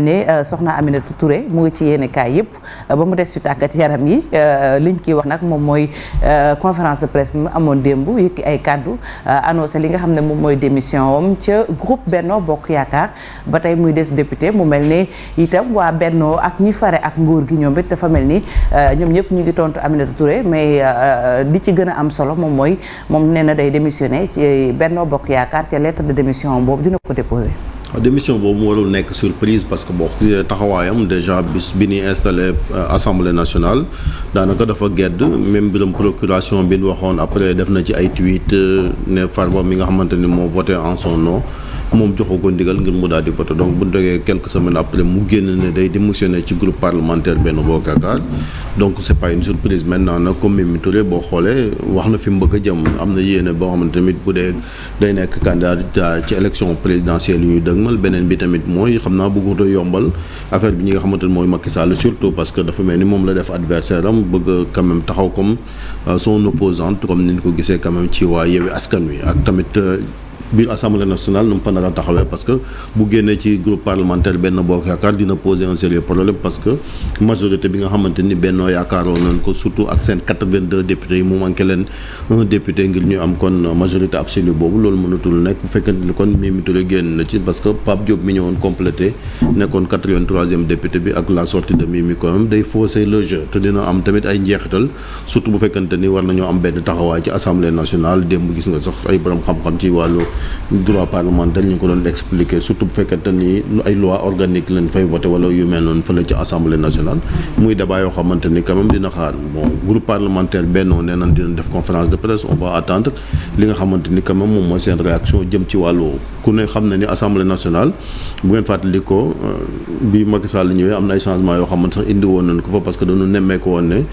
ne soxna Aminata Touré mu ngi ci yéene kaay yëpp ba mu des ci tàggat yaram yi liñ ciy wax nag moom mooy conférence de presse bi mu amoon démb yëkki ay kàddu annoncé li nga xam ne moom mooy démission am ca groupe Benno Bokk Yaakaar ba tey muy des député mu mel ni itam waa Benno ak ñi fare ak nguur gi ñoom it dafa mel ni ñoom ñëpp ñu ngi tontu Aminata Touré mais li ci gën a am solo moom mooy moom nee na day démissionné ci Benno Bokk Yaakaar ca lettre de démission boobu dina ko déposé. Démission boobu mu warul nekk surprise parce que boo xoolee taxawaayam déjà bis bi ñuy installé assemblée nationale daanaka dafa gedd même mbiram procuration bi ñu waxoon après def na ci ay tweet ne Farba mi nga xamante ni moo voté en son nom moom joxu ko ndigal ngir mu daal di voté donc bu ñu jógee quelques semaines après mu génn ne day démissionné ci groupe parlementaire Benno Bokk Yaakaar donc c'est pas une surprise maintenant nag comme Mimi Touré boo xoolee wax na fi mu bëgg a jëm am na yéene boo xamante tamit bu dee day nekk candidat ci élection présidentielle yu ñuy dëgmal beneen bi tamit mooy xam naa bëggut a yombal affaire bi ñi nga xamante ne mooy Macky Sall surtout parce que dafa mel ni moom la def adversaire am bëgg quand même taxaw comme son opposante comme ni ñu ko gisee quand même ci waa Yewwi Askan Wi ak tamit biir assemblée nationale nu mu fa nar a taxawee parce que bu génnee ci groupe parlementaire Benno Bokk Yaakaar dina poser un sérieux problème parce que majorité bi nga xamante ni Benno yaakaaroon nañ ko surtout ak seen 82 députés yi mu manqué leen un député ngir ñu am kon majorité absolue boobu loolu mënatul nekk bu fekkente ni kon Mimi Touré génn na ci parce que Pape Diop mi ñëwoon complété nekkoon 83e député bi ak la sortie de Mimi quand même day fausser le jeu te dina am tamit ay njeexital surtout bu fekkente ni war nañoo am benn taxawaay ci assemblée nationale démb gis nga sax ay borom xam-xam ci wàllu droit parlementaire ñu ko doon expliquer surtout bu fekkente ni ay loi organique lañ fay voté wala yu mel noonu fële ci assemblée nationale muy débat yoo xamante ni quand même dina xaar bon groupe parlementaire Benno nee nañ dina def conférence de presse on va attendre li nga xamante ni quand même moom mooy seen réaction jëm ci wàllu ku ne xam na ni assemblée nationale bu ngeen fàttali ko bi Macky Sall ñëwee am na ay changements yoo xamante sax indi woon nañ ko fa parce que dañu nemmeeku woon ne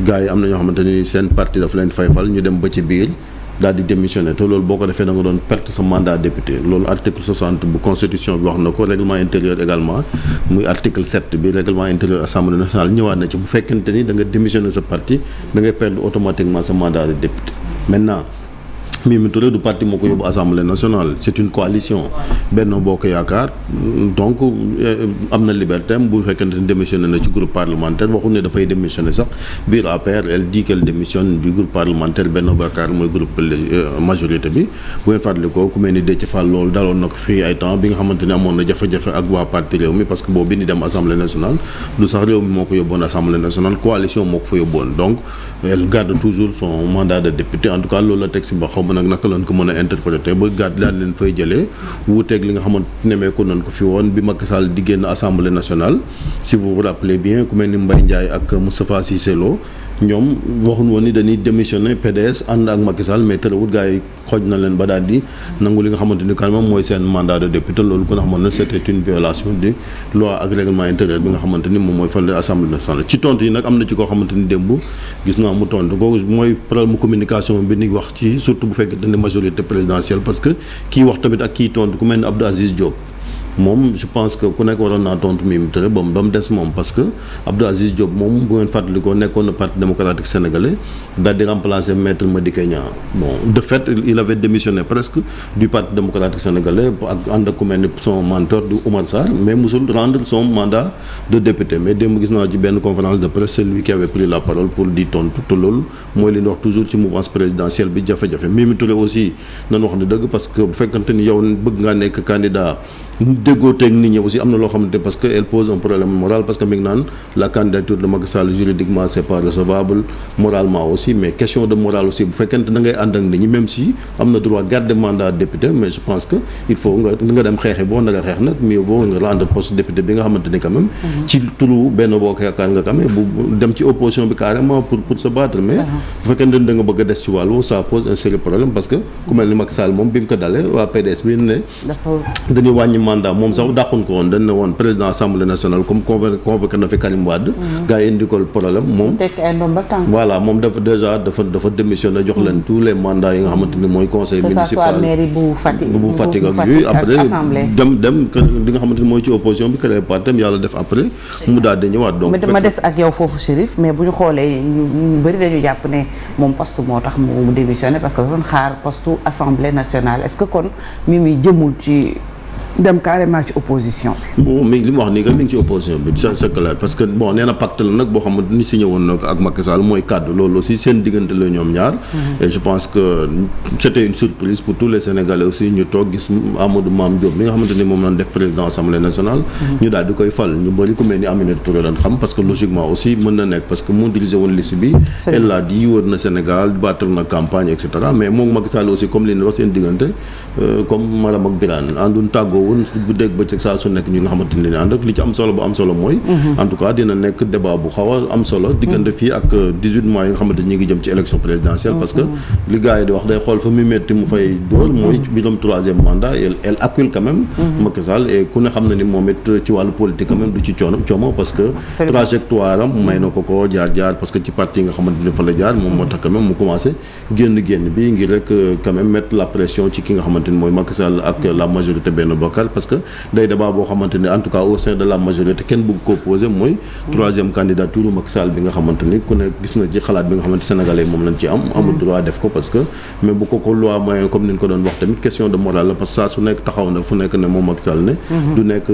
gars yi am na ñoo xamante ni seen parti dafa leen fay fal ñu dem ba ci biir daal di démissionné te loolu boo ko defee da nga doon perte sa mandat député loolu article 60 bu constitution bi wax na ko règlement intérieur également muy article 7 bi règlement intérieur assemblée nationale ñëwaat na ci bu fekkente ni da nga démissionné sa parti da ngay perdre automatiquement sa mandat de député maintenant Mimi Touré du parti moo ko yóbbu assemblée nationale c'est une coalition Benno Bokk Yaakaar donc am na liberté am bu fekkente ni démissionné na ci groupe parlementaire waxul ne dafay démissionné sax biir APR elle dit qu'elle démissionne du groupe parlementaire Benno Bokk Yaakaar mooy groupe majorité bi bu ngeen fàttali ko ku mel ni Déthié Fall loolu daloon na ko fii ay temps bi nga xamante ni amoon na jafe-jafe ak waa parti réew mi parce que boobu bi ni dem assemblée nationale du sax réew mi moo ko yóbboon assemblée nationale coalition moo ko fa yóbboon donc elle garde toujours son mandat de député en tout cas loolu la teg si ba xaw nag naka lañ ko mën a interpréter ba gàdd daal leen fay jëlee wuuteeg li nga xamante nemeeku nañ ko fi woon bi Macky Sall di génn assemblée nationale si vous vous rappelez bien ku mel ni Mbaye Ndiaye ak Moustapha Cissé Lo ñoom waxuñ woon ni dañuy démissionner PDS ànd ak Macky Sall mais terewul gars yi xooj na leen ba daal di nangu li nga xamante ni quand même mooy seen mandat de député loolu ko nga xamante ne c'était une violation de loi ak règlement intérieur bi nga xamante ni moom mooy fal assemblée nationale ci tontu yi nag am na ci koo xamante ni démb gis naa mu tontu kooku mooy problème communication bi ni wax ci surtout bu fekkee dañu majorité présidentielle parce que kii wax tamit ak kii tontu ku mel ni Abdou Aziz Diop moom je pense que ku nekk waroon naa tontu Mimi Touré ba mu des moom parce que Abdou Aziz Diop moom bu ngeen fàttalikoo nekkoon na parti démocratique sénégalais daal di remplacer maître Madické Niang bon de fait il avait démissionné presque du parti démocratique sénégalais ak ànd ak ku mel ni son mentor du Oumar Sarr mais musul rendre son mandat de député mais démb gis naa ci benn conférence de presse celui qui avait pris la parole pour di tontu te loolu mooy li ñu wax toujours ci mouvance présidentielle bi jafe-jafe Mimi Touré aussi nan wax ne dëgg parce que bu fekkante ni yow bëgg ngaa nekk candidat déggoo teeg nit ñi aussi am na loo xamante parce que elle pose un problème moral parce que mi ngi naan la candidature de Macky Sall juridiquement c'est pas recevable moralement aussi mais question de morale aussi bu fekkente da ngay ànd ak nit ñi même si am na droit garder mandat député mais je pense que il faut nga dem xeexi boo nag a xeex nag mieux vaut nga rendre poste député bi nga xamante ni quand même ci turu Benno Bokk Yaakaar nga quand même bu dem ci opposition bi carrément pour se battre mais bu fekkente ni da nga bëgg a des ci wàllu ça pose un sérieux problème parce que ku mel ni Macky Sall moom bi mu ko dalee waa PDS bi ne dañuy wàññi mandat moom sax dàqun ko woon dañ ne woon président assemblée nationale comme convoqué na fi Karim Wade gars yi indi ko problème moom voilà moom dafa déjà dafa démissionné jox leen tous les mandats yi nga xamante ni mooy conseil municipal bu Fatick ak yooyu après dem li nga xamante ni mooy ci opposition bi créé partem yàlla def après mu daal di ñëwaat donc ma des ak yow foofu Chérif mais bu ñu xoolee ñu bëri dañu jàpp ne moom poste moo tax mu démissionné parce que doon xaar poste assemblée nationale est-ce que kon Mimi jëmul ci dem carrément ci opposition bi. bon mi li mu wax nii que mi ngi ci opposition bi c'est clair parce que bon nee na pacte la nag boo xamante ni signé woon na ko ak Macky Sall mooy kàddu loolu aussi seen diggante la ñoom ñaar. et je pense que c'était une surprise pour tous les Sénégalais aussi ñu toog gis Amadou Mame Diop mi nga xamante ni moom lañ def président assemblée nationale. ñu daal di koy fal ñu bëri ku mel ni Aminata Touré lañ xam parce que logiquement aussi mën na nekk parce que moo dirigé woon liste bi. elle a dit wër na Sénégal battre na campagne et cetera mais moom Macky Sall aussi comme li ñu wax seen diggante comme Maram ak Birane ànduñ tàggoo woon bu dégg bëccëg saa su nekk ñu nga xamante ni ànd ak li ci am solo bu am solo mooy en tout cas dina nekk débat bu xaw a am solo diggante fii ak 18 mois yi nga xamante ni ñu ngi jëm ci élection présidentielle parce que li gars yi di wax day xool fa mu metti mu fay dóor mooy biram 3e mandat elle accule quand même Macky Sall et ku ne xam na ni moom it ci wàllu politique quand même du ci coomo parce que trajectoire am may na ko jaar parce que ci parti yi nga xamante ni fa la jaar moom moo tax quand même mu commencé génn bi ngir rek quand même mettre la pression ci ki nga xamante ni mooy Macky Sall ak la majorité Benno Bokk parce que day débat boo xamante ni en tout cas au sein de la majorité kenn bëgg ko posé mooy 3e candidature Macky Sall bi nga xamante ni ku ne gis na ci xalaat bi nga xamante sénégalais moom lañ ci amul droit def ko parce que mais bu ko loi moyen comme ni ñu ko doon wax tamit question de morale la parce que saa su nekk taxaw na fu nekk ne moom Macky Sall ne du nekk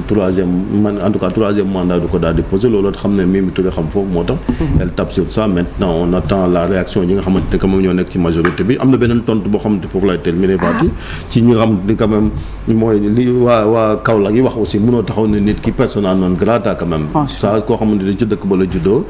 3e mandat du ko daal di posé loolu xam ne Mimi Touré xam foofu moo tax elle tape sur ça maintenant on attend la réaction yi nga xamante ni quand même ñoo nekk ci majorité bi am na beneen tontu boo xamante foofu lay terminer Fati ci ñi nga xam ni quand même mooy li waa Kaolack yi wax aussi mënoo taxaw ne nit ki persona non grata quand même ça koo xamante ni ci dëkk ba la juddoo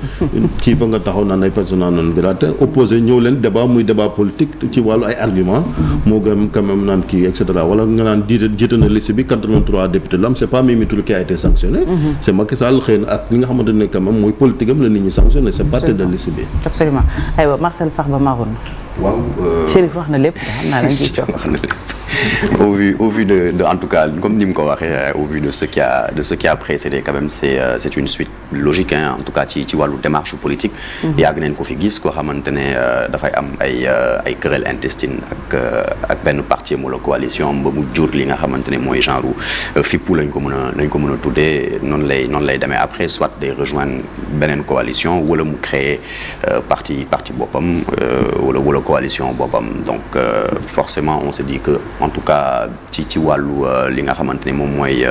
kii fa nga taxaw naan ay persona non grata opposé ñëw leen débat muy débat politique ci wàllu ay argument moo gën quand même naan kii et cetera wala nga naan jiite na liste bi 83 députés la am c'est pas Mimi Touré qui a été sanctionné c'est Macky Sall xëy na ak li nga xamante ne quand même mooy politique am la nit ñi sanctionné c'est pas de liste bi absolument aywa Marcel Farba Maroun waaw Chérif wax na lépp xam naa lañ ciy coow au vu de en tout cas comme ni mu ko waxee au vu de ce qui a précédé quand même c'est une suite logique en tout cas ci wàllu démarche politique yàgg nañ ko fi gis koo xamante ne dafay am ay querelle intestine ak benn parti mu la coalition ba mu jur li nga xamante ne mooy genre fippu lañ ko mën a tuddee noonu lay demee après soit day rejoindre beneen coalition wala mu créer parti boppam wala coalition boppam donc forcément on se dit que en tout cas ci wàllu li nga xamante ne moom mooy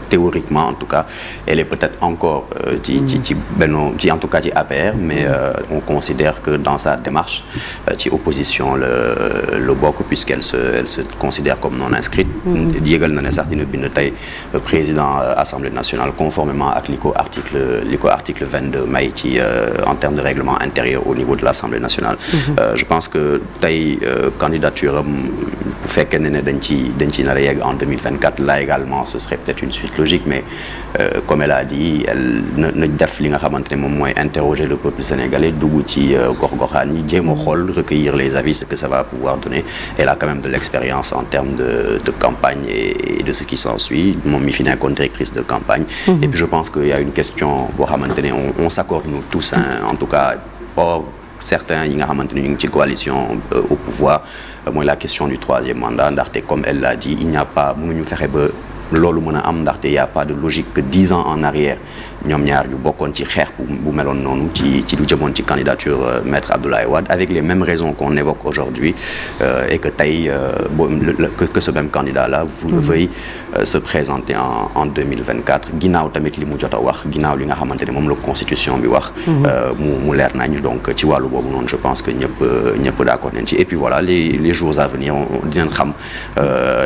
théoriquement en tout cas elle est peut-être encore ci Benno ci en tout cas ci APR mais on considère que dans sa démarche ci opposition le bokk puisqu'elle se considère comme non inscrite yégal na ne sax dina bind tey président Assemblée nationale conformément ak li ko article 22 may ci en termes de règlement intérieur au niveau de l'Assemblée nationale je pense que tey candidature am bu fekkee ne dañ ci nar a yegg en 2024 là également ce serait peut-être une suite logique mais comme elle a dit elle na def li nga xamante ne moom mooy interroger le peuple sénégalais dugg ci gox-goxaan yi jéem a xool recueillir les avis ce que ça va pouvoir donner elle a quand même de l'expérience en termes de campagne et de ce qui s'ensuit moom mi fi nekkoon directrice de campagne et puis je pense qu'il y a une question boo xamante ne on s'accorde nous tous en tout cas certains yi nga xamante ne ñu ngi ci coalition au pouvoir mooy la question du 3e mandat ndaxte comme elle l'a dit il n'y a pas mënuñu fexe ba loolu mën a am ndaxte il y a pas de logique que 10 ans en arrière ñoom ñaar ñu bokkoon ci xeex bu meloon noonu ci lu jëmoon ci candidature maître Abdoulaye Wade avec les mêmes raisons qu'on évoque aujourd'hui et que tey que ce même candidat-là veuille se présenter en 2024 ginnaaw tamit li mu jot a wax ginnaaw li nga xamante ne moom la constitution bi wax mu leer nañ donc ci wàllu boobu noonu je pense que ñëpp d'accord nañ ci et puis voilà les jours à venir dinañ xam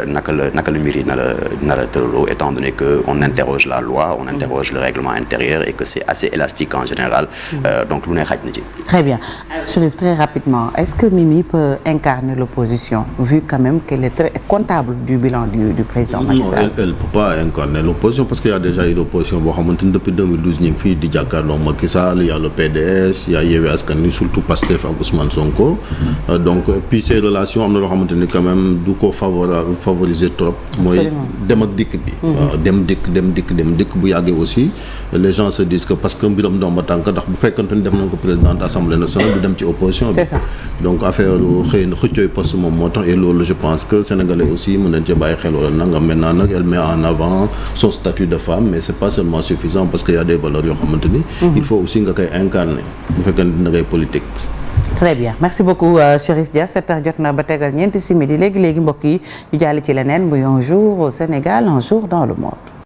naka la mbir yi nar a tëraloo étant donné que on interroge la loi on interroge le règlement intérieur et que c'est assez élastique en général donc lu ne xaj na ci. Très bien. Chérif, très rapidement, est-ce que Mimi peut incarner l'opposition vu quand même qu'elle est très comptable du bilan du président Macky Sall? Non, elle peut pas incarner l'opposition parce qu'il y a déjà une opposition boo xamante ni depuis 2012 ñu ngi fii di jàkkaarloo Macky Sall, il y a le PDS, il y a Yewwi Askan Wi surtout Pastef ak Ousmane Sonko donc puis ces relations am na loo xamante ni quand même du ko favoriser trop mooy dem ak dikk bi waaw dem dikk bu yàggee aussi les gens se disent que parce que mbiram ndomba tànk ndax bu fekkante ni def nañ ko président assemblée nationale du dem ci opposition bi donc affaire xëy na xëccooy poste moom moo tax et loolu je pense que sénégalais aussi mën nañ ci bàyyi xel wala nangam maintenant nag elle met en avant son statut de femme mais c'est pas seulement suffisant parce que y a des valeurs yoo xamante ni il faut aussi nga koy incarner bu fekkee ne dina ngay politique très bien merci beaucoup Chérif Dia 7h jot na ba tegal ñeenti simili léegi mbokk yi ñu jàll ci leneen muy un jour au Sénégal un jour dans le monde.